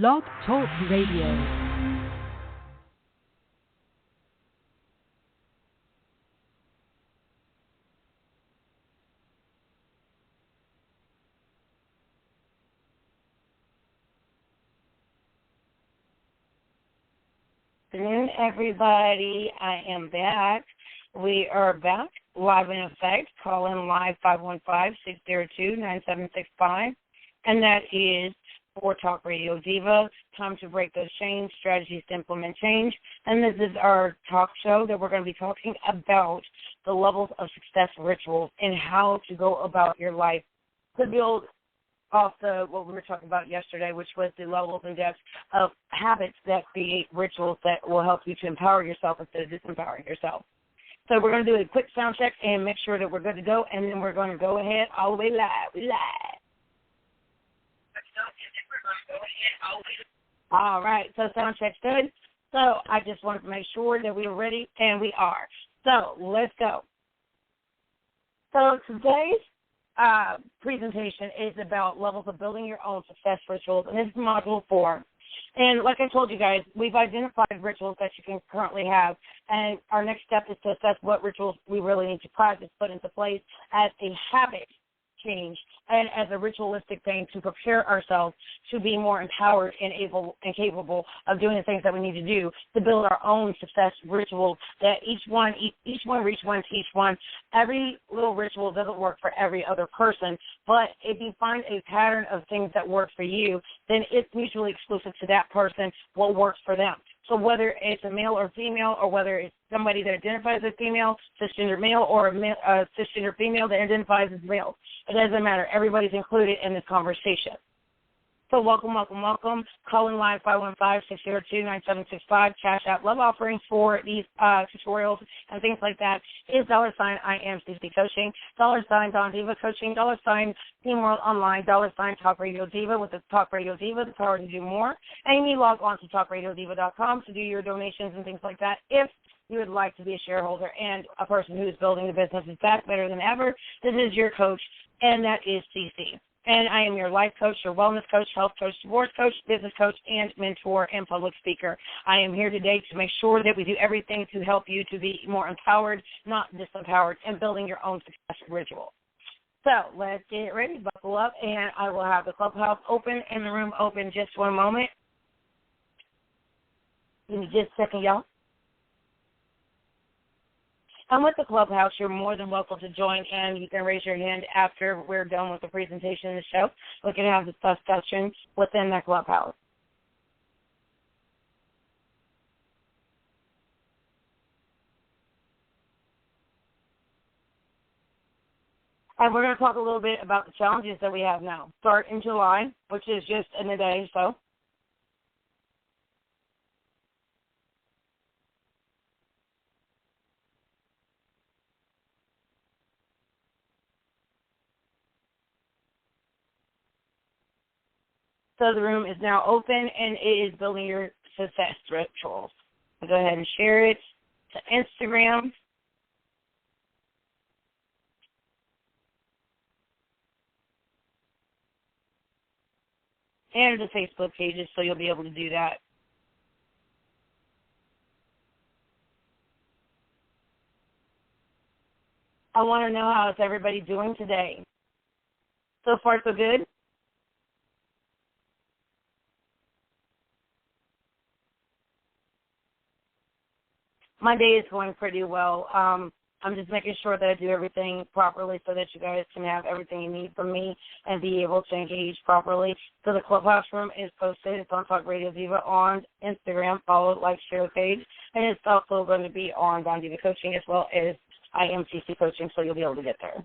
Blog Talk Radio. Good afternoon, everybody. I am back. We are back live in effect. Call in live 515-602-9765, and that is for Talk Radio Diva. Time to break those chains, strategies to implement change. And this is our talk show that we're going to be talking about the levels of success rituals and how to go about your life to build off what we were talking about yesterday, which was the levels and depths of habits that create rituals that will help you to empower yourself instead of disempowering yourself. So we're going to do a quick sound check and make sure that we're good to go, and then we're going to go ahead all the way live. We live. All right, so sound check's good. So I just wanted to make sure that we were ready, and we are. So let's go. So today's presentation is about levels of building your own success rituals, and this is module 4. And like I told you guys, we've identified rituals that you can currently have, and our next step is to assess what rituals we really need to practice, put into place as a habit change and as a ritualistic thing to prepare ourselves to be more empowered and able and capable of doing the things that we need to do to build our own success rituals that each one reach one, teach one. Every little ritual doesn't work for every other person, but if you find a pattern of things that work for you, then it's mutually exclusive to that person what works for them. So whether it's a male or female, or whether it's somebody that identifies as female, cisgender male, or a cisgender female that identifies as male, it doesn't matter. Everybody's included in this conversation. So welcome. Call in live 515-602-9765. Cash out love offerings for these tutorials and things like that is $IamCC Coaching, Don Diva Coaching, Team World Online, Talk Radio Diva with the Talk Radio Diva, the power to do more. And you need to log on to talkradiodiva.com to do your donations and things like that if you would like to be a shareholder and a person who is building the business is back better than ever. This is your coach, and that is CC. And I am your life coach, your wellness coach, health coach, divorce coach, business coach, and mentor and public speaker. I am here today to make sure that we do everything to help you to be more empowered, not disempowered, and building your own success ritual. So let's get ready, buckle up, and I will have the clubhouse open and the room open just one moment. Give me just a second, y'all. And with the clubhouse, you're more than welcome to join, and you can raise your hand after we're done with the presentation of the show. We can have the discussion within that clubhouse. And we're going to talk a little bit about the challenges that we have now. Start in July, which is just in a day or so. So the room is now open, and it is building your success rituals. So go ahead and share it to Instagram. And the Facebook pages, so you'll be able to do that. I want to know how is everybody doing today. So far, so good? My day is going pretty well. I'm just making sure that I do everything properly so that you guys can have everything you need from me and be able to engage properly. So the clubhouse room is posted. It's on Talk Radio Diva on Instagram. Follow, like, share the page. And it's also going to be on Don Diva Coaching as well as IamCC Coaching, so you'll be able to get there.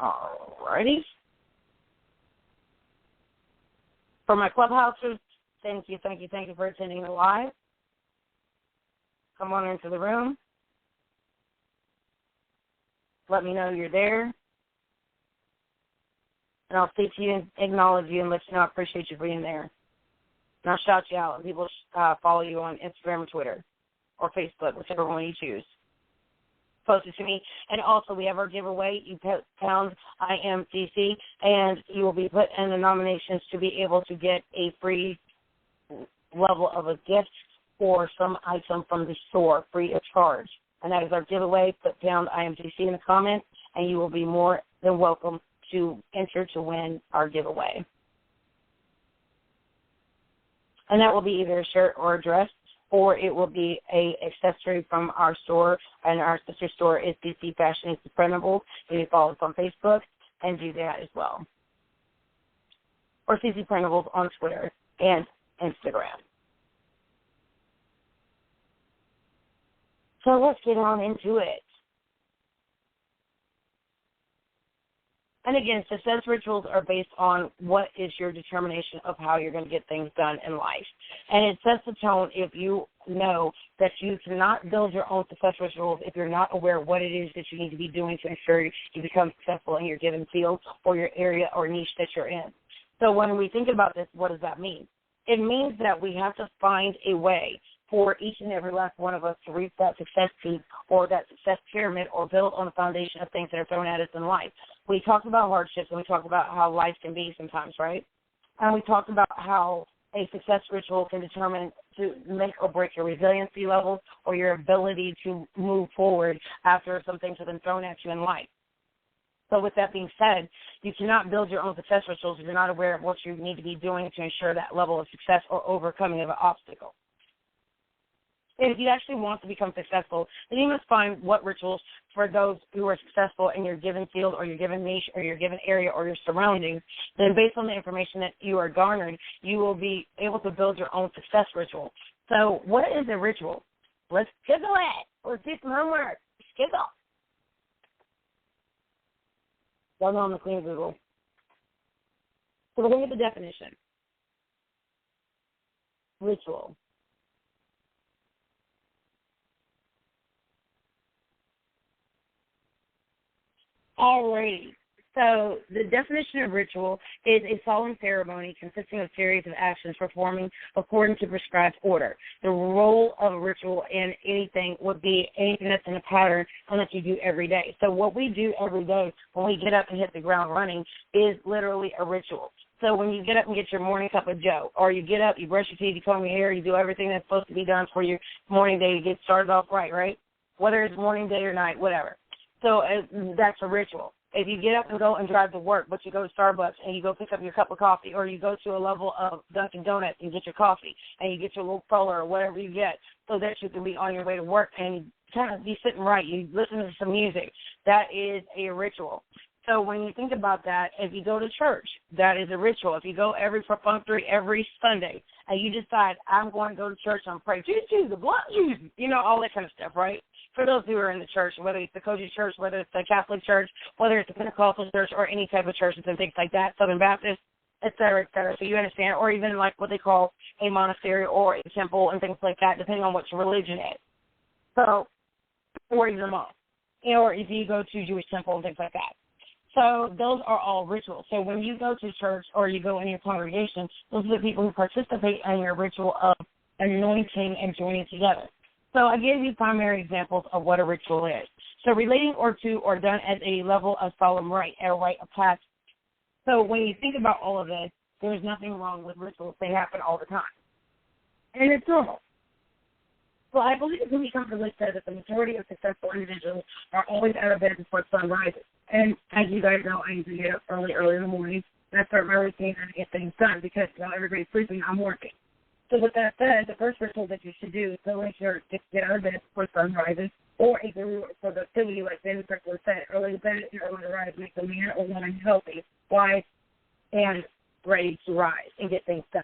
Alrighty. For my clubhousers, thank you for attending the live. Come on into the room. Let me know you're there. And I'll speak to you and acknowledge you and let you know I appreciate you being there. And I'll shout you out, and people follow you on Instagram or Twitter or Facebook, whichever one you choose. posted to me. And also, we have our giveaway. You pound IMCC, and you will be put in the nominations to be able to get a free level of a gift or some item from the store free of charge. And that is our giveaway. Put pound IMCC in the comments, and you will be more than welcome to enter to win our giveaway. And that will be either a shirt or a dress, or it will be a accessory from our store, and our sister store is DC Fashion and Printables. You can follow us on Facebook and do that as well. Or CC Printables on Twitter and Instagram. So let's get on into it. And again, success rituals are based on what is your determination of how you're going to get things done in life. And it sets the tone if you know that you cannot build your own success rituals if you're not aware of what it is that you need to be doing to ensure you become successful in your given field or your area or niche that you're in. So when we think about this, what does that mean? It means that we have to find a way for each and every last one of us to reach that success peak or that success pyramid or build on the foundation of things that are thrown at us in life. We talked about hardships and we talked about how life can be sometimes, right? And we talked about how a success ritual can determine to make or break your resiliency levels or your ability to move forward after some things have been thrown at you in life. So with that being said, you cannot build your own success rituals if you're not aware of what you need to be doing to ensure that level of success or overcoming of an obstacle. If you actually want to become successful, then you must find what rituals for those who are successful in your given field or your given niche or your given area or your surroundings. Then based on the information that you are garnered, you will be able to build your own success ritual. So what is a ritual? Let's Google it. Let's do some homework. Google. Well, on the clean Google. So we're going to get the definition. Ritual. Alrighty. So the definition of ritual is a solemn ceremony consisting of a series of actions performing according to prescribed order. The role of a ritual in anything would be anything that's in a pattern and that you do every day. So what we do every day when we get up and hit the ground running is literally a ritual. So when you get up and get your morning cup of joe, or you get up, you brush your teeth, you comb your hair, you do everything that's supposed to be done for your morning day to get started off right? Whether it's morning, day, or night, whatever. So that's a ritual. If you get up and go and drive to work, but you go to Starbucks and you go pick up your cup of coffee, or you go to a level of Dunkin' Donuts and get your coffee, and you get your little Polar or whatever you get, so that you can be on your way to work and kind of be sitting right. You listen to some music. That is a ritual. So when you think about that, if you go to church, that is a ritual. If you go every perfunctory every Sunday, and you decide, I'm going to go to church and pray, Jesus, the blood, Jesus, all that kind of stuff, right? For those who are in the church, whether it's the Koji church, whether it's the Catholic church, whether it's the Pentecostal church, or any type of churches and things like that, Southern Baptist, et cetera, et cetera. So you understand, or even like what they call a monastery or a temple and things like that, depending on what your religion is. So, or even a monk, or if you go to Jewish temple and things like that. So those are all rituals. So when you go to church or you go in your congregation, those are the people who participate in your ritual of anointing and joining together. So I gave you primary examples of what a ritual is. So relating or to or done as a level of solemn rite, a rite of passage. So when you think about all of this, there's nothing wrong with rituals. They happen all the time. And it's normal. So I believe it can be comfortably said that the majority of successful individuals are always out of bed before the sun rises. And as you guys know, I usually get up early in the morning, and I start my routine and get things done because while everybody's sleeping, I'm working. So with that said, the first ritual that you should do is go make sure to get out of bed before the sun rises, or if you're productivity, like David Kirkwood said, early to bed and early to rise makes a man or woman healthy, wise, and ready to rise and get things done.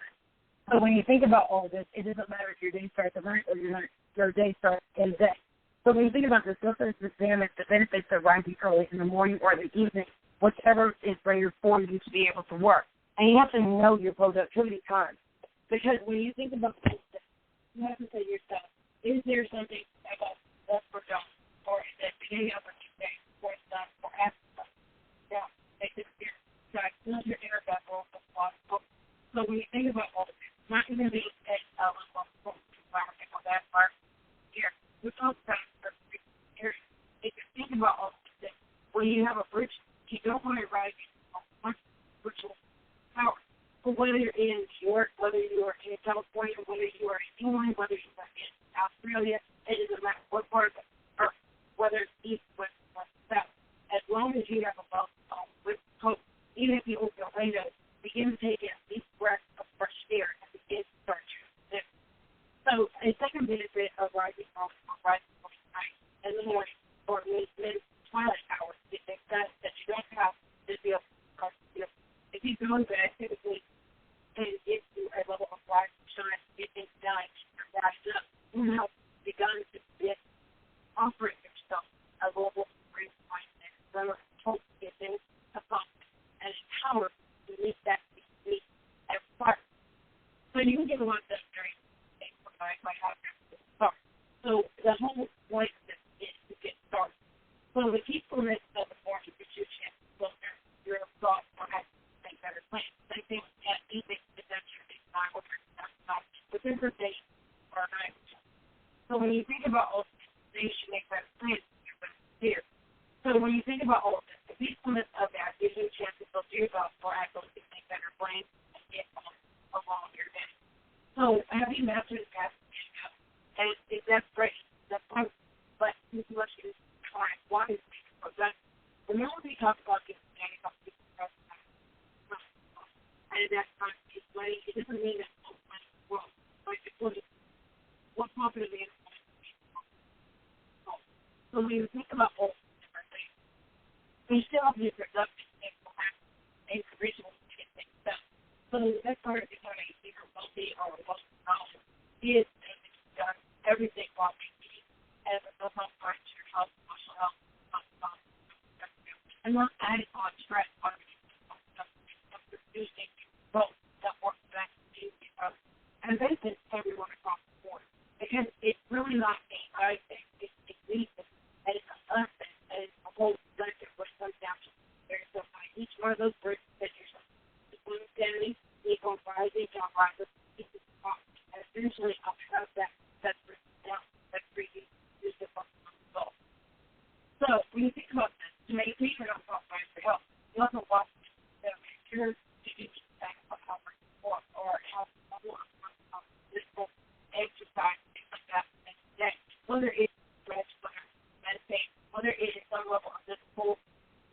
So when you think about all this, it doesn't matter if your day starts at night or your day starts in the day. So when you think about this, let's examine the benefits of rising early in the morning or the evening, whichever is better for you to be able to work. And you have to know your productivity time. Because when you think about this, you have to say to yourself, is there something about that's for done, or is it beginning of a new day, before it's done, or after it's done? Yeah, make it clear. So I feel your inner vessel as possible. So when you think about all of this, not even being a environment on that part, here, we're talking about here, it virtual power. But whether you're in New York, whether you are in California, whether you are in England, whether you are in Australia, it doesn't matter what part of the earth, whether it's east, west, south. As long as you have a love with hope, even if you open your window, begin to take a deep breath of fresh air and begin to start to live. So a second benefit of rising from night in the morning or mid-twilight hours is that you don't have to feel comfortable. If you go to bed typically and get to a level of light and shine, get things done, rise up, you have begun to get offering yourself a level of great mindset, so hope to get things accomplished and empowered to meet that need and fire. So you can get a lot of stuff during the day by having to start. So the whole point of this is to get started. So the peacefulness of the morning gives you a chance to filter your thoughts or have to make better plans. Same thing at evening, essentially, not what you're talking within the day or night. So when you think about all this, you should make better plans. You're better clear. So when you think about all this, the peacefulness of that gives you a chance to filter your thoughts or actually make better plans and get along your day. So have you mastered the task? And that's great. That's fine. But this is what you try. Why is it? Because remember we talked about getting standing up to the and that's not just money. It doesn't mean that most money in the world. Like what profit is so when you think about all these different things, you still have to be productive and original to get things done. So that's part of becoming a bigger wealthy or wealthy knowledge is that you've done everything while being as a mental health, your health, emotional health, and not adding on stress on producing both that work back to you. And benefits everyone across the board. Because it's really not a I thing, it's we thing, and it's a us thing, and it's a whole benefit which comes down to very so by each one of those bricks that you're equal insanity, equal rising, John rises, equal cost. And essentially I'll have that's written down, that's for you to use the result. So when you think about this, to maintain your own for health, you also want to make sure to do that or how physical exercise, things like that, whether it's stretch, whether it's meditate, whether it is some level of physical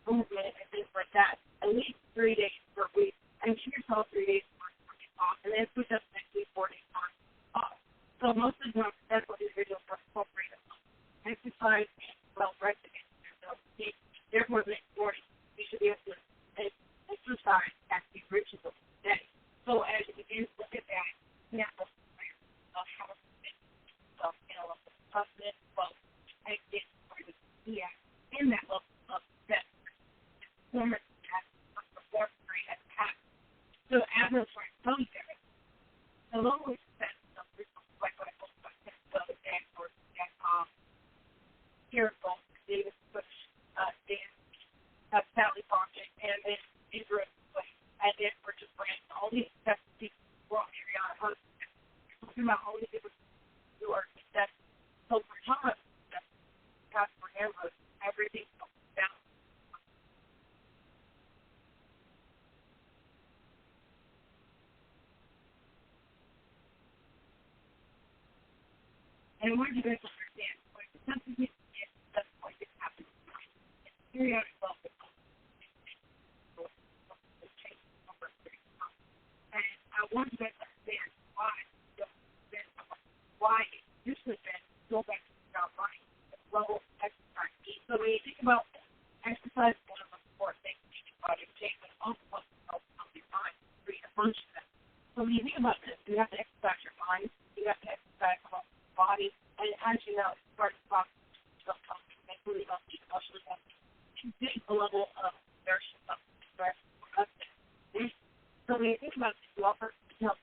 movement and things like that, at least 3 days per week. And give yourself 3 days per week off, and then push up next week 4 days off. So most of the time, that's what individuals are incorporating. Exercise and well-rest against yourself. Therefore, the next morning, you should be able to exercise at the ritual day. So as you begin to look at that, you have to how to fit yourself in a level of toughness, both, and get where you be at in that level of success. Performance has performed great at the past. So as I'm trying to tell you guys, the lower success of rituals, like what I told you about, Dan or Careful, David Bush, Dan, Sally Project, and then Israel, and then Richard Brandt, all these successful people who are Ariana Hunt, talking about all these different who are successful. So for time, God forever, everything comes down. And where do you guys understand? Like, something you get, that's what you have to do. Periodic self and I want you guys to understand why it usually been go back to our body, level of exercise. So when you think about exercise, one of the important things you think about is change, but also what helps your mind free to function. So when you think about this, you have to exercise your mind, you have to exercise your body, and as you know, it starts talking self-talking, mentally healthy, emotionally healthy, to get a level of inertia, of stress, or upset. So when you think about this, you offer to help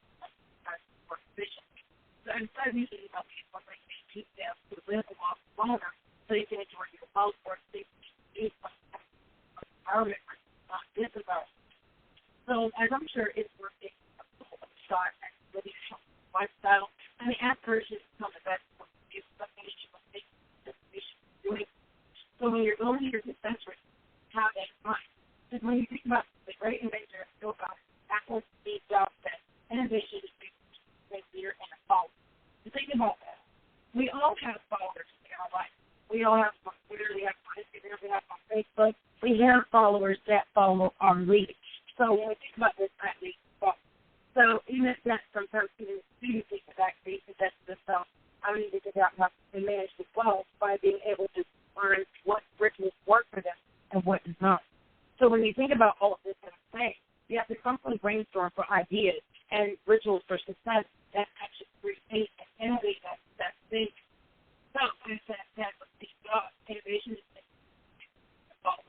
more efficiently. So instead of using about people like keep them to live a lot longer so you can enjoy your health or things you do empowerment, disempowering. So as I'm sure it's worth taking a shot at living a healthy lifestyle, and the aspiration is to become the best for you, something that you must think that you should be doing. So when you're going to your success rate, have that in mind. Because when you think about the great inventor, we have followers that follow our lead. So when we think about this, that leads to follow. So even if that sometimes even students think that that's the stuff, I need to figure out how to manage the flow by being able to learn what rituals work for them and what does not. So when you think about all of this kind of thing, you have to constantly brainstorm for ideas and rituals for success that actually create and innovate that thing. So as that the innovation is involved.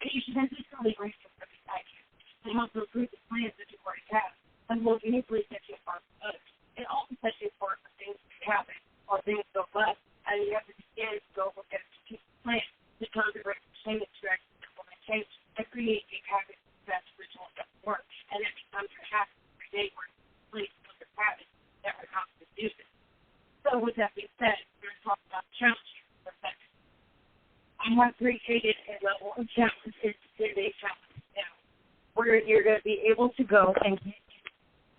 You should then consistently brainstorm for these ideas and help to improve the plans that you already have and will uniquely set you apart from others. It also sets you apart for things that happen or things go left, and you have to begin to go look at a strategic plan to concentrate the same strategy to implement change and create a habit that's ritual that work, and it becomes your habit every day where you place with the habits that are not conducive. So with that being said, we're going to talk about challenges for a second. I have created a level of challenge. It's a 10-day challenge now, where you're going to be able to go and get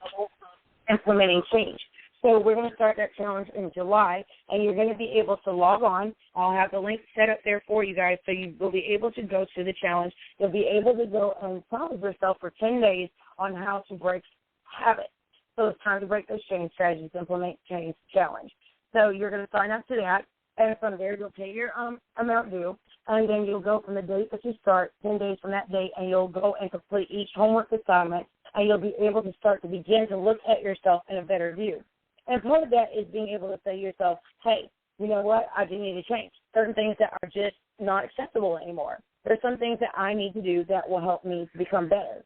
a level of implementing change. So we're going to start that challenge in July, and you're going to be able to log on. I'll have the link set up there for you guys, so you will be able to go to the challenge. You'll be able to go and challenge yourself for 10 days on how to break habits. So it's time to break those change strategies, implement change challenge. So you're going to sign up to that, and from there you'll pay your amount due, and then you'll go from the date that you start, 10 days from that date, and you'll go and complete each homework assignment, and you'll be able to start to begin to look at yourself in a better view. And part of that is being able to say to yourself, hey, you know what, I do need to change. Certain things that are just not acceptable anymore. There's some things that I need to do that will help me to become better.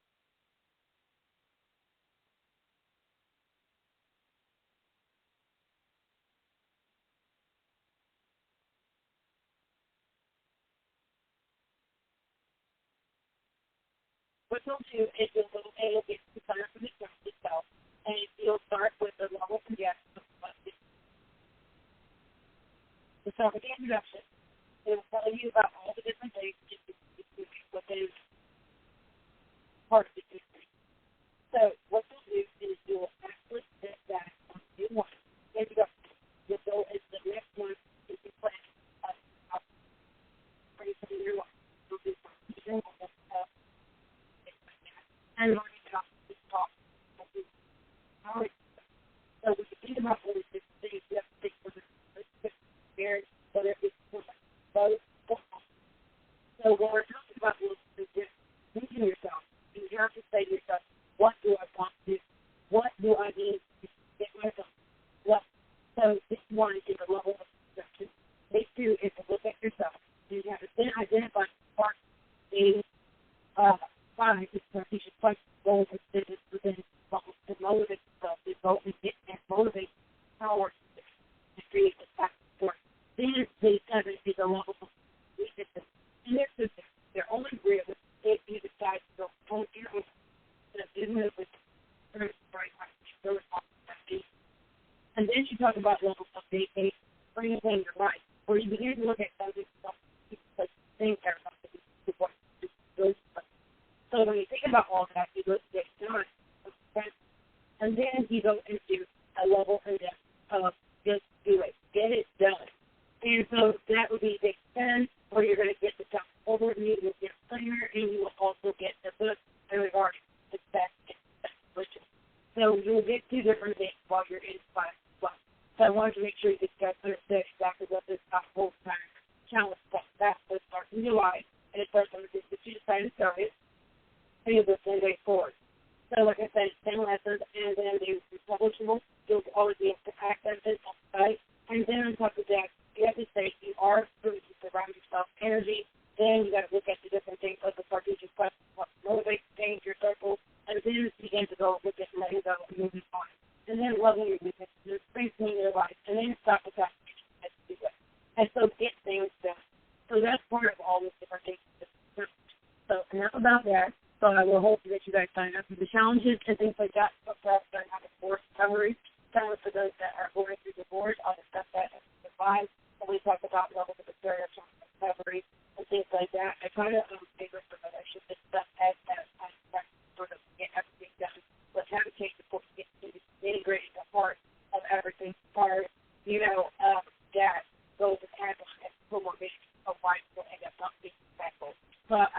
What you'll do is you'll go and you'll get to sign up for the challenge itself, and you'll start with the level of yes. To start with the introduction, it will tell you about all the different things within part of the history. So what you'll do is you'll actually set that on day one. Introduction. You'll go into the next one if you plan bring something in your life. You'll do something and learning about this talk. So when you think about all these different things, you have to think for the marriage, whether it's both. So when we're talking about just thinking yourself, you have to say to yourself, what do I want to do? What do I need to get myself? What? So this one is a level of perception. This two is to look at yourself. You have to then identify part A, 5 is strategic question, goals and business within to motivate yourself, to go and get and motivate power to create the fact for. Then day 7 is a level of resistance. And they're only real if you decide to go on your own. With and then you talk about levels of day 8, bringing in your life, where you begin to look at something like things that are something to those. So when you think about all that, you look at time, and then you go into a level in depth of just do it, get it done. And so that would be day 10, where you're going to get the top overview, you'll get a planner, and you will also get the book in regards to that. So you'll get 2 different things while you're in class as well. So I wanted to make sure you guys understood exactly what this whole time challenge was. That's what starts in July, and it starts on the 6th that you decided to start it, and you'll go 10 days forward. So like I said, 10 lessons, and then they're publishable. You'll always be able to access it on the site. And then on top of that, you have to say you are going to surround yourself energy. Then you got to look at the different things like the strategic questions, what motivates, change your circle, and then begin to go with it, letting go, and moving on. And then loving your business, and strengthening your life, and then stop with that. And so get things done. So that's part of all these different things. So enough about that. So I will hope that you guys sign up for the challenges and things like that. So perhaps learn how to force recovery. For those that are going through divorce, I'll discuss that in the 5. When we talk about levels of experiential recovery and things like that, I try to figure out that I should discuss as that sort of get everything done. Let's have a change before we get to the integrated part of everything. Part, that goes and handles and formation of life will end up not being successful. But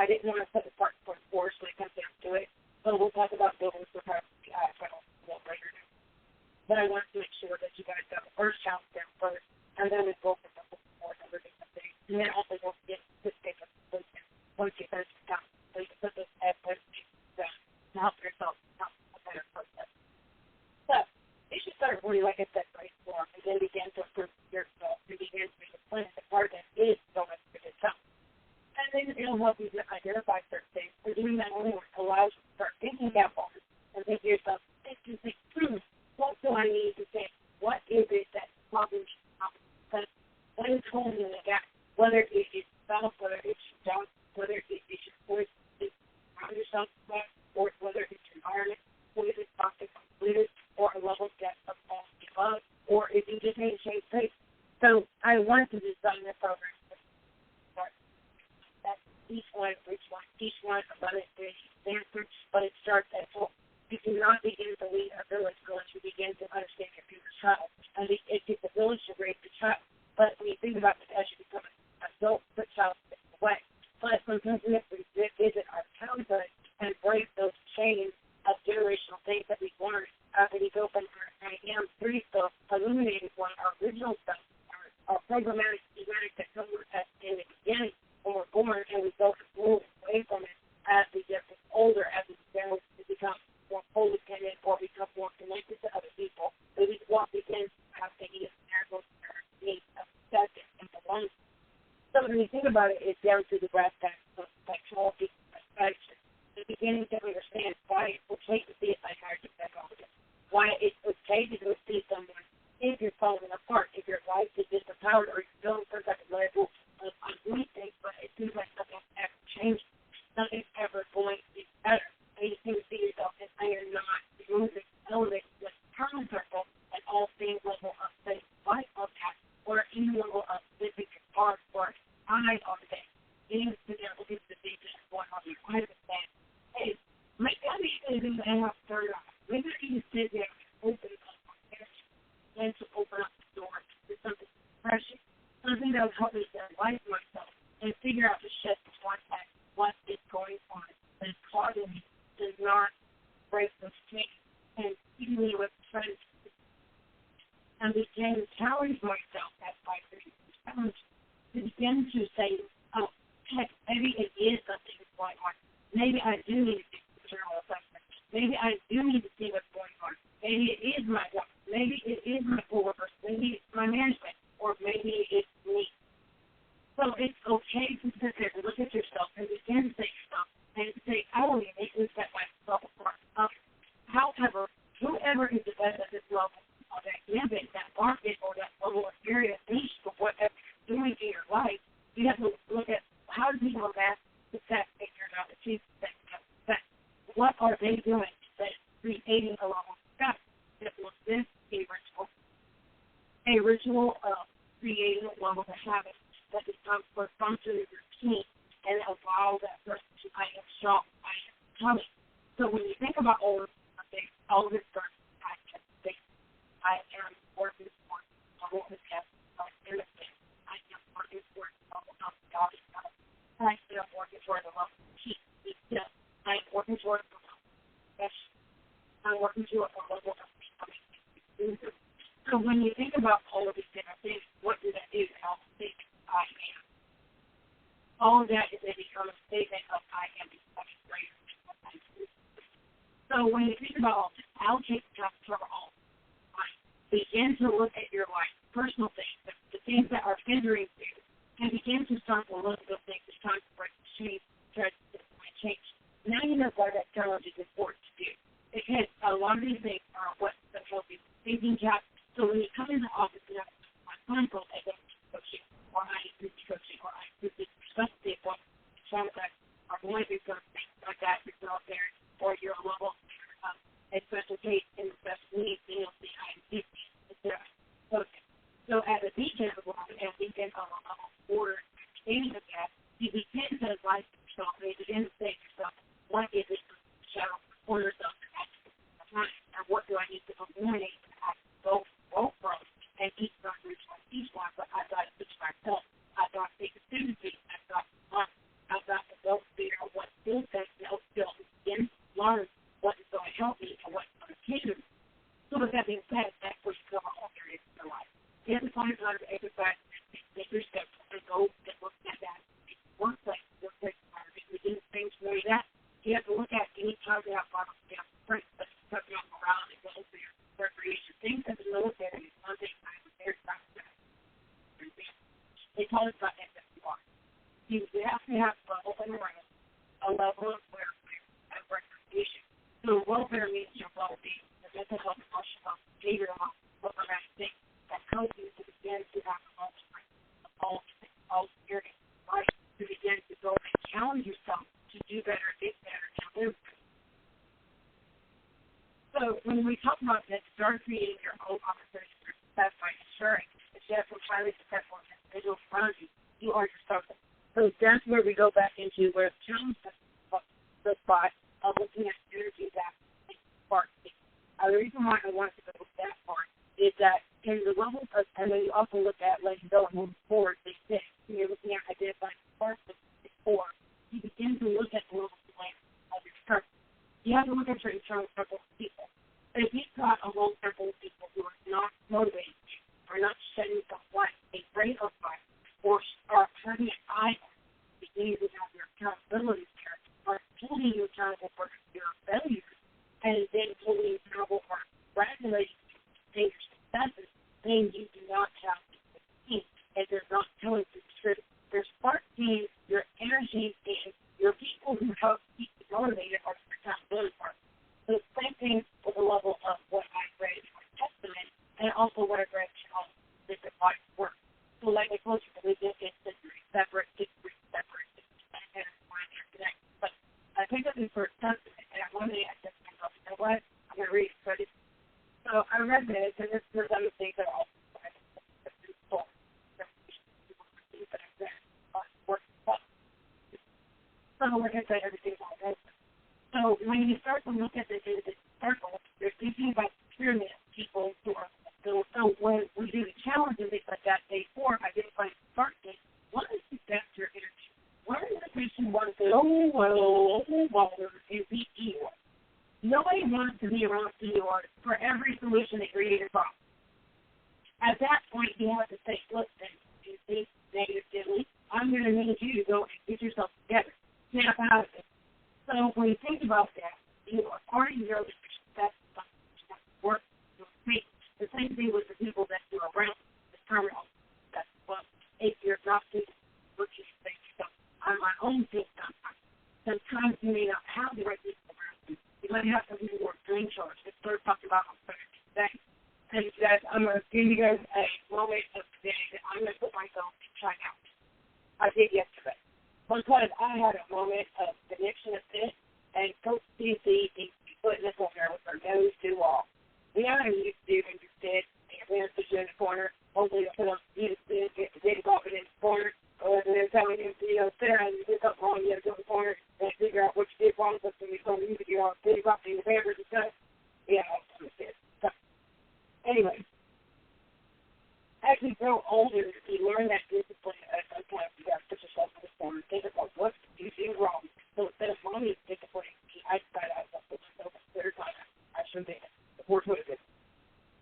or whether it's environment, whether it's toxic leaders, or a level depth of all the above, or if you just need to change pace. So I wanted to design this program that each one about it is answer, but it starts at home. You cannot begin to lead a village unless you begin to understand your future child. And it takes a village to raise the child. But when you think about it, as you become an adult, the child is away. But sometimes we have to revisit our childhood and break those chains of generational things that we've learned. And you go from our I am 3 stuff, illuminating one, our original stuff, our programmatic schematic that comes in the beginning when we're born, and we go move away from it as we get older, as we become more codependent or become more connected to other people. So we begin to have to eat needs of acceptance and belonging. So when you think about it, it's down to the brass tacks of sexuality, affection. The beginning to understand why it's okay to see a psychiatrist, psychologist, why it's okay to go see someone if you're falling apart, if your life is disempowered, or you're feeling some type of level of undoing, but it seems like nothing's ever changed. Nothing's ever going to be better. And you seem to see yourself as you're not moving, elevating, just turning circle at all things level of faith, life of that, or any level of living your heart or eyes on the day. Getting to the devil gives the things that going on your mind and saying, hey, maybe I need to do that have third eye. Maybe I need to sit there and open up my energy and to open up the door to something precious, something that will help me to enlighten myself and figure out the shift of what is going on that is causing me to not break those chains and keeping me with friends and begin to challenge myself at 5:30. Challenge to begin to say, oh, heck, maybe it is something that's going on. Maybe I do need to do journal assessment. Maybe I do need to see what's going on. Maybe it is my job. Maybe it is my coworkers. Maybe it's my management. Or maybe it's me. So it's okay to sit there and look at yourself and begin to say yourself and say, I will uniquely set myself apart. However, whoever is the best at this level of that gambit, that market, or that level of area, niche of whatever you're doing in your life, you have to look at how do people amass success if you're not achieving success. What are they doing that is creating a level of success? That was this a ritual of creating a level of habit that becomes for functioning routine and allow that person to I am strong, I am coming. So when you think about all of things, all of this starts with I am safe. I am working for a level of test, I am working for a level of God. I am working for the level of peace. I am working for the level of passion. I'm working to a level of becoming. So when you think about all of these different things, what does that do to help think I am? All of that is a become a statement of I am becoming greater. So when you think about all this, allocate time for all. Begin to look at your life, personal things, the things that are hindering you, and begin to start to look at those things. It's time to break the change, try to change. Now you know why that challenge is important to do. Because a lot of these things are what help you thinking cap. So when you come in the office and have my phone call, I go to coaching, or I do coaching, or I do this perspective, or some that are going to do something like that, you're out there, or you're a level, a special case in the special needs, and you'll see I am 50, etc. Okay. So at the weekend of life, and weekend of order, understanding of that, you begin to like yourself, and you begin to say to yourself, what is it to shadow for yourself to actually and what do I need to eliminate to actually go from and each not reach one, but I've got to teach myself. I've got to take a student seat. I've got to go figure out what skill sets and help skills and learn what is going to help me and what's going to cater me. So with that being said, that's where you cover all areas of your life. You have to find time to exercise, make your steps, and go and look at that. Workplace environment, we do things for that. You have to look at any time you have problems, you have strength, but you have to around and go over your recreation. Things in the military, one thing I was there to they tell us about SFR. You have to have open awareness, a level of welfare and recreation. So welfare means your well-being, the mental health, emotional health, behavioral health, programmatic things that help you to begin to have all experience, right? To begin to go and challenge yourself to do better, get better, and live better. So when we talk about this, start creating your own opportunities for success by ensuring that you have some highly successful individuals around you. You are yourself. So that's where we go back into where challenge the spot of looking at energy that sparks. The reason why I wanted to go with that part is that in the levels of, and then you also look at letting go and moving forward, they fit. You're looking at identifying sparks before you begin to look at the levels of your circle. You have to look at your internal circle of people. And if you've got a whole circle of people who are not motivating you, are not shedding some light, a ray of light, or are having an eye on the things that have your accountability there, are holding you accountable for your failures, and then holding you accountable for congratulating you for your successes, then you do not have to succeed. And they're not telling you the truth. Their spark means your energy and your people who help keep you motivated are your accountability partners. So the same thing with the level of what I read in my testament and also what I read in all different life work. So like I told you, religion is separate, and mind are connected. But I picked up this first testament, and one day I said to myself, you know what? I'm going to read it. So I read this, and there's other things that are also so like I said, everything's all good. So when you start to look at this circle, you're thinking about the pyramid of people who are fulfilled. So when we do the challenge and things like that, day 4, identifying spark date, what is the best your energy? What is the person who wants to say, oh, well, and be evil? Nobody wants to be around EOR for every solution they create a problem. At that point, you have to say, listen, you think negatively, I'm going to need you to go and get yourself together. Snap out of it. So when you think about that, you are already know that work with me. The same thing with the people that you're around. The terminal. That's what if you're not doing looking at things stuff on my own thing sometimes you may not have the right people around you. You might have some people who are doing charge. Let's start talking about on today. And guys, I'm going to give you guys a moment of today that I'm going to put myself in timeout. I did yesterday. Because I had a moment of connection of this, and Coach CC is putting us on there with our nose too long. We know how you used to do when you said, they're put you in the corner, hopefully they'll put on you to sit, get the big ball in the corner, or they're telling you to, sit down and do something wrong, you have to go to the corner and figure out what you did wrong, so you're going to use it, you're on big ball in the papers and stuff. Yeah, that's it. So, anyway. As we grow older, we learn that discipline at some point. You got to put yourself in the corner and think about what you do wrong. So instead of mommy discipline, I decided I was going to put myself in the third time. I shouldn't be before Twitter.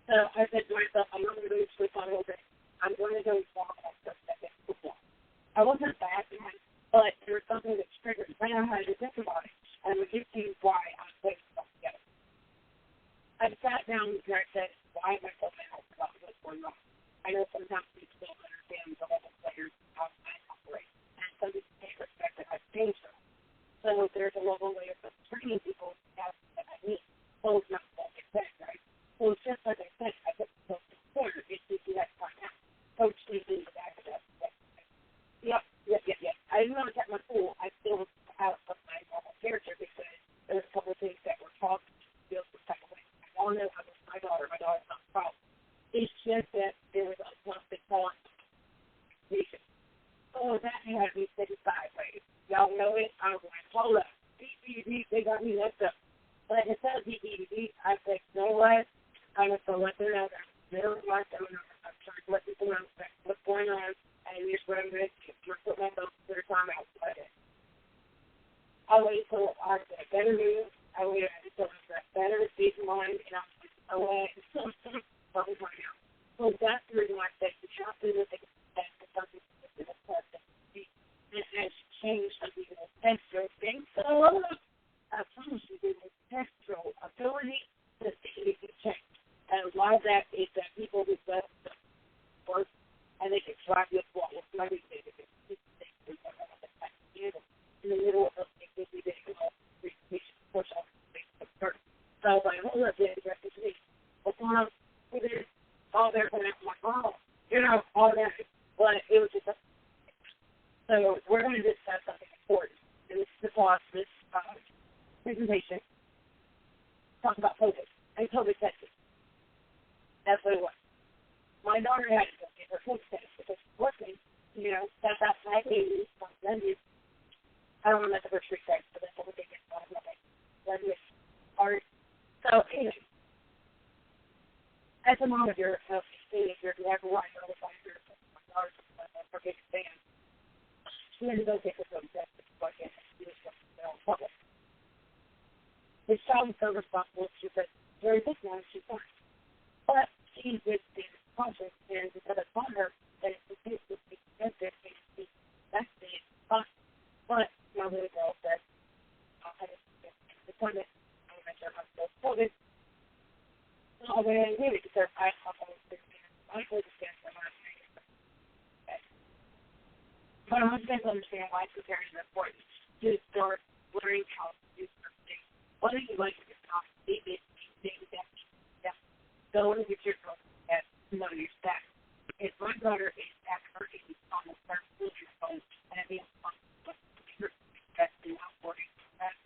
So I said to myself, I'm not going to go to sleep on all day. I'm going to go walk on stuff that day before. I wasn't bad, but there was something that triggered. I know how to think about it. And we get to why I'm putting stuff together. I sat down and I said, why am I so mad about what's going on? I know sometimes people don't understand the level players how I operate, and some people can't respect that I've changed them. So there's a level way of training people that I need. So it's not that it's bad, right? So it's just like I said, I put myself in the corner. It's just that time out. Coach Lee back of that. Yep. I didn't want to get my pool. I still was out of my normal character because there's a couple of things that were talked to feel some type of way. I all know how to my daughter. My daughter's not a problem. It's just that there was a something on vision. So that had me sitting sideways. Y'all know it. I was like, hold up. They got me messed up. But instead of DVDs, I said, you know what? I'm going to let them know that I'm middle of my seminar. I'm trying to let people know what's going on, and here's what I'm going to do. You're putting myself through time out. I waited until I was in a better mood. I waited until I was in a better state of mind, and I went right now. So that's the reason why I said you have to look at something that's important. And it has changed something in the textual thing. So I promise you, there's a textual ability to see if you change. And a lot of that is that people who does work and they can drive you up the wall. It's not even in the middle of a big push off. So I was like, hold up, Daddy, that's me. What's going on with this? All there going after my mom, all that. But it was just so we're going to discuss something important. And this is the boss, this presentation. Talk about focus. And That's what it was. My daughter had to get her footsteps because it's working. That's outside me. I don't know what the first three seconds, but that's what they get. That is hard. So, anyway, as a mom, if you're if you're ever watching all the time, you're my daughter's a big fan. She had to go get her footsteps because she was public. This child was so responsible. She said, very big now, she's fine. But she was being conscious, and because I taught her that it's the case with the expensive, that's the fine. But my little girl said, I just the appointment, I'm going to make sure I'm still COVID. So I went ahead and did it because I thought I was I fully understand what I'm saying. But I want you guys to understand why preparing is important to start learning how to do certain things. Whether you like to talk, things that go and get your girl at know your staff. If my daughter is at her on the first phone and being responsible for that do not worry that,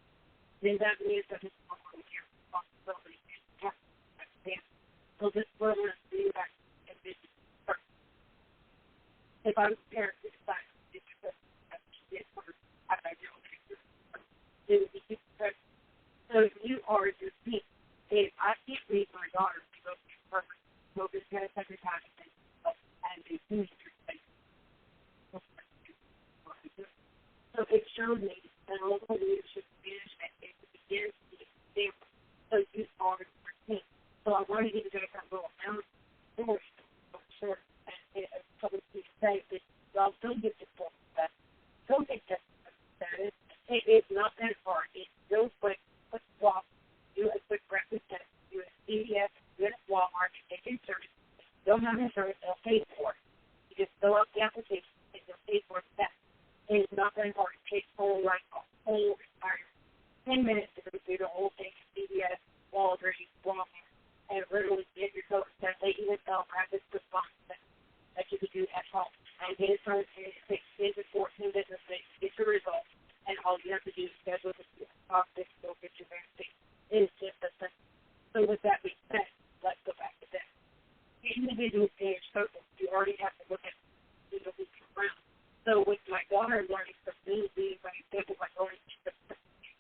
then that means that it's not going to be your responsibility and you have to understand. So this is what we're going to do back in business first. If I'm a parent, it's fine. It's just I don't do it. So if you are just me, if I can't read my daughter to go to her, go to the second time and do things. So it showed me that local leadership management is the beginning to be example. So you are the team. So I wanted you to go that little outdoors for sure. And public say that y'all don't get to talk that. Don't take that status. It's not that hard. It's real quick walk, do a quick breakfast test, do a CVS, do it at Walmart, take insurance. Don't have insurance, they'll pay for it. You just fill out the application and they'll pay for it. That is not very hard. It takes whole entire 10 minutes to go through the whole thing, CVS, Walgreens, Walmart, and literally get your COVID test. They even sell rapid response that you could do at home. And get it started, it takes 10 to 14 business days to get your results. And all you have to do is schedule the office to go get your vaccine. It is just a simple. So with that being said, let's go back to that. Individual stage circle, you already have to look at individual around. So with my daughter learning some new things, for example, like learning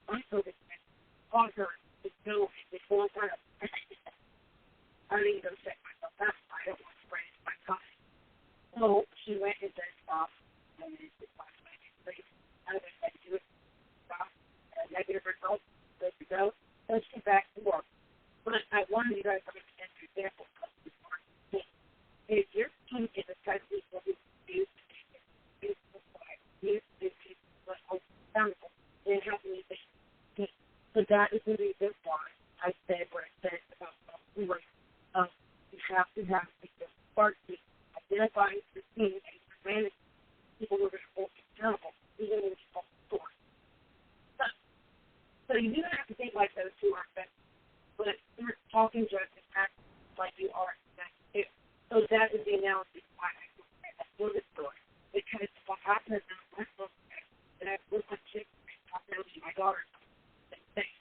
my COVID test, on her to go before her. I need to go check myself out. I don't want to spread it to my time. So she went and did stuff, and then it's my place. I had to do it. Negative results, good to go. Let's get back to work. But I wanted you guys to understand the example of this market. If your team is a type of people who use accountable, then how can you think? So that is the reason why I said what I said about you have to have the spark to identify the team and manage people who are going to hold you accountable, even when you fall short. So you do have to think like those two are best, but you're talking just and acting like you are too. So that is the analysis why I do this story. Because what happens is my book, and I look at chicks, talking to my daughter, same thing.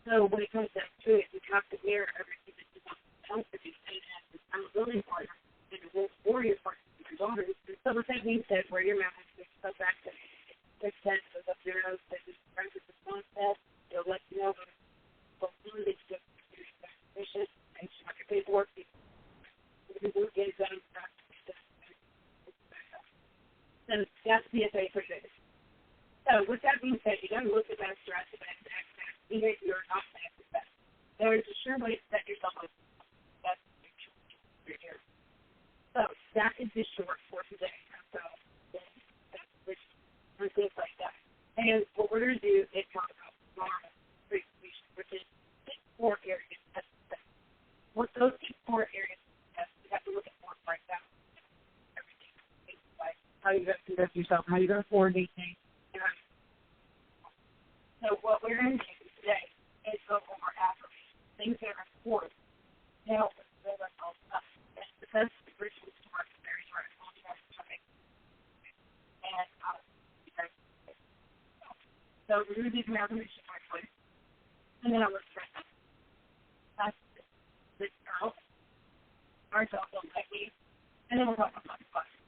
So when it comes down to it, you have to mirror everything that you want to tell to do, and have this accountability partner and the role for your partner with your daughter. So with that being said, where your mouth is go back to the sense of up your nose, that is friends with the response test. They'll let you know what really is good for your vaccination and check your paperwork. You will get it done. So that's CSA for this. So with that being said, you got to look at that stress and that even if you're not that. There is a sure way to set yourself up. That's here. So that is the short for today. So that's and things like that. And what we're going to do is talk about normal presentation, which is 4 areas. What those 4 areas test, you have to look at more right now. Everything. Like how you're going to conduct yourself, how you're going to coordinate things. So what we're going to do today is go over affirmations, things that are important to help us build ourselves up. And because the ritual starts very hard, all you have to try. And so we're going to do some affirmations quickly. And then I'll look for this girl, ourselves don't like me, and then we'll talk about the question.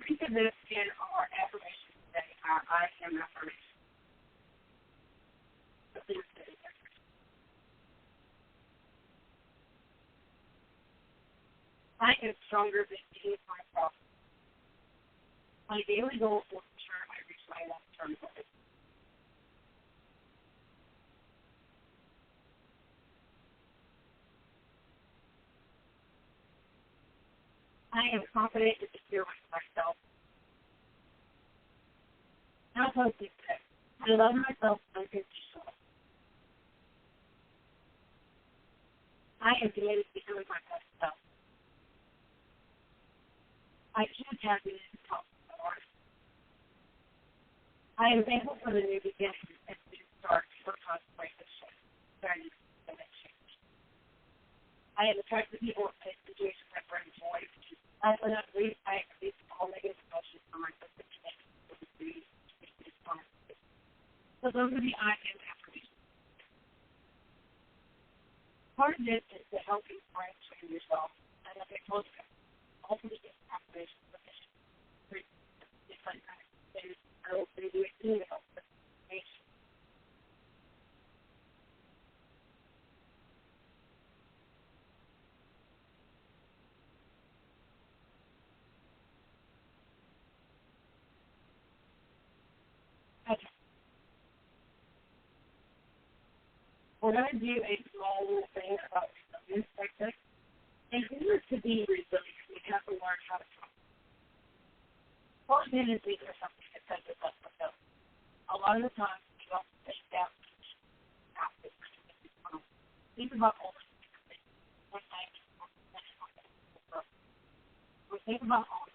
Think of this in our affirmation today, our I am affirmation. I am stronger than any of my problems. My daily goal will ensure I reach my long-term goals. I am confident and secure with myself. Now post this today. I love myself unconditionally. I am committed to becoming my best self. I choose happiness and health. I am thankful for the new beginning and new start for contemplate the shift. Change. I am attracted to people and situations that bring joy. I will not release all negative emotions from my system today. So those are the I am affirmations. Part of this is to help you find yourself. And like I told you, all of these affirmations are different things. I will do it in the help affirmation. Okay. We're going to do a small little thing about resilience like this. In order to be resilient, we have to learn how to talk. First thing is these are something that sets us up for failure. A lot of the times, we don't think that think about all the things. We think about all the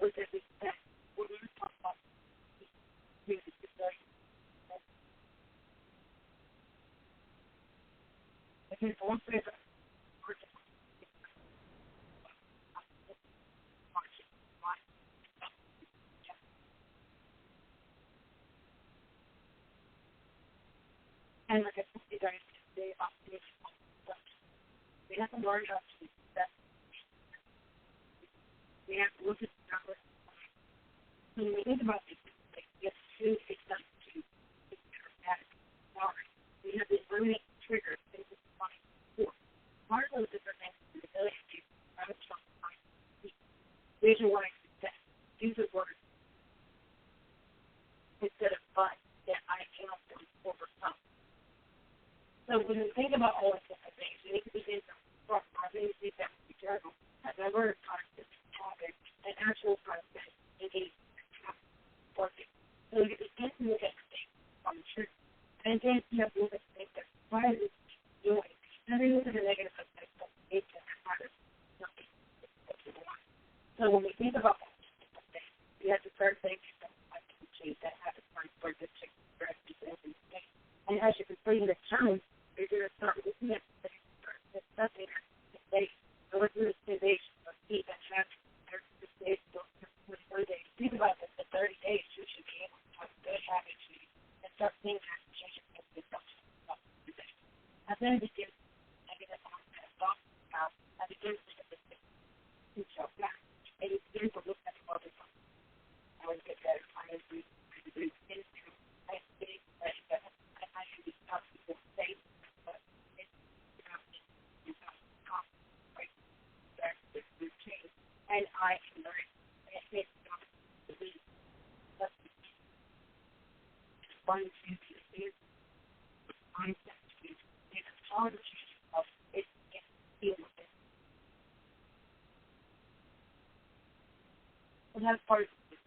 with every step. We're going to talk about music today. If it's one favorite, and like I told you guys today about this, we have to learn how to do that. We have to look at the numbers. When we think about this, it's too expensive to dramatic. We have these limiting triggers. Part of those different things is the ability to visualize success. Use the word instead of but that I can overcome. So when we think about all these different things, we need to begin to start things that we journal. As I learned concept, topic, and actual concept, engage, working. So you begin to look at things from the truth. And then you have to look at things that why is it doing? And then look at the negative aspects of it and how does nothing. So when we think about all these different things, we have to start thinking about what can change that habit for this thing. And as you complete this challenge, you're going to start looking at things that's nothing that's safe. So let's do this foundation of keep that habit. There's days, 30 days. Think about this. In 30 days, you should be able to have good habits and start seeing that change in yourself. And then begin negative thoughts about and begin to yourself back. And you begin to look at the other side. I would get better. I agree. I should be comfortable, safe, but it's not right. That's the routine. And I can learn. It's not to be fun to do. Mindset to do. It's hard to choose yourself. It can't deal with it. And that's part of it.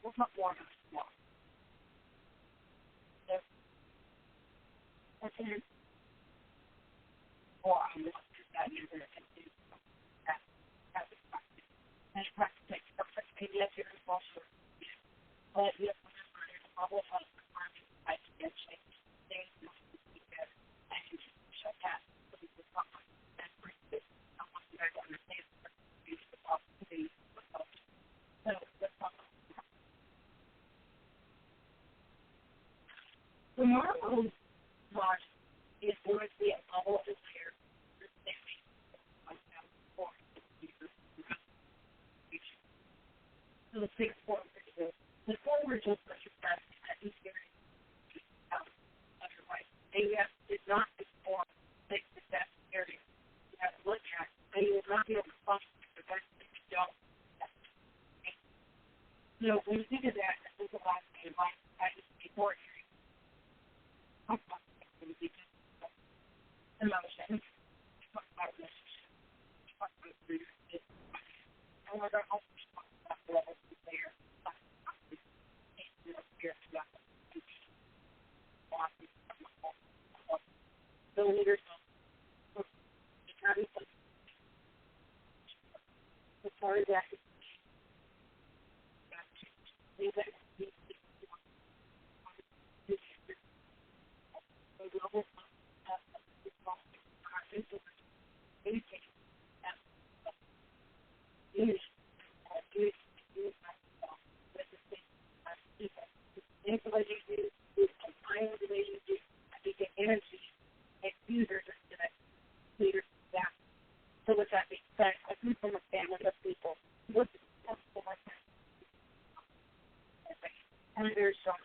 We'll talk more about it tomorrow. That's it. Or I'm going to that you're going to do that. That's practice. And practice makes perfect. And yes, you're going to fall short. But you have to remember there's a bubble of learning how to get changed. Things must be better. And you just shut that. So you can talk about that. That's pretty good. I want you guys to understand the opportunity for help. the six forward. The forward just puts your best at each area of your life. And you have to not perform six the best area. You have to look at, and you will not be able to function the best if you don't. So when you think of that, think about your life as a four area. Emotions. Talk about relationships. Talk about leadership. And we're going to also talk about the levels of there. The leaders as far as that, energy and users to that leaders that. So with that being said, I come from a family of people with and very strong.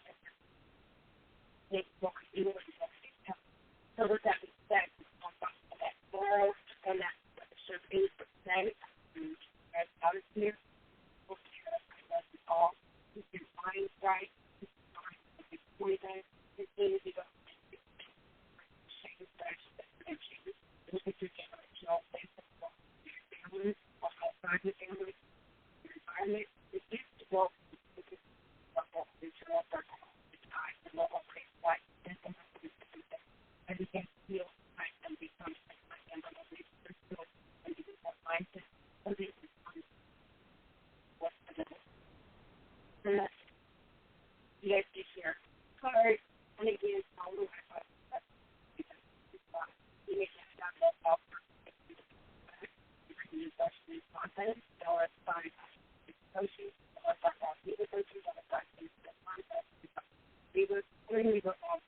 So with that being said, on top of that growth and that should be as out of here, we'll see all. You can find right, you can find poison, you can easy to change that, look at your generational basis of your family, or outside your family, your environment, it needs to go with this level of internal circle, the time, the level of life, and and you can feel like and become like and you can have mindset, and you can find what's the level. And that's you guys get your card, and again, all the way up. You make it down that offer. You especially content, or it's fine. Coaching, or it's like that. Either coaching, or it's like that. Either, or you go off.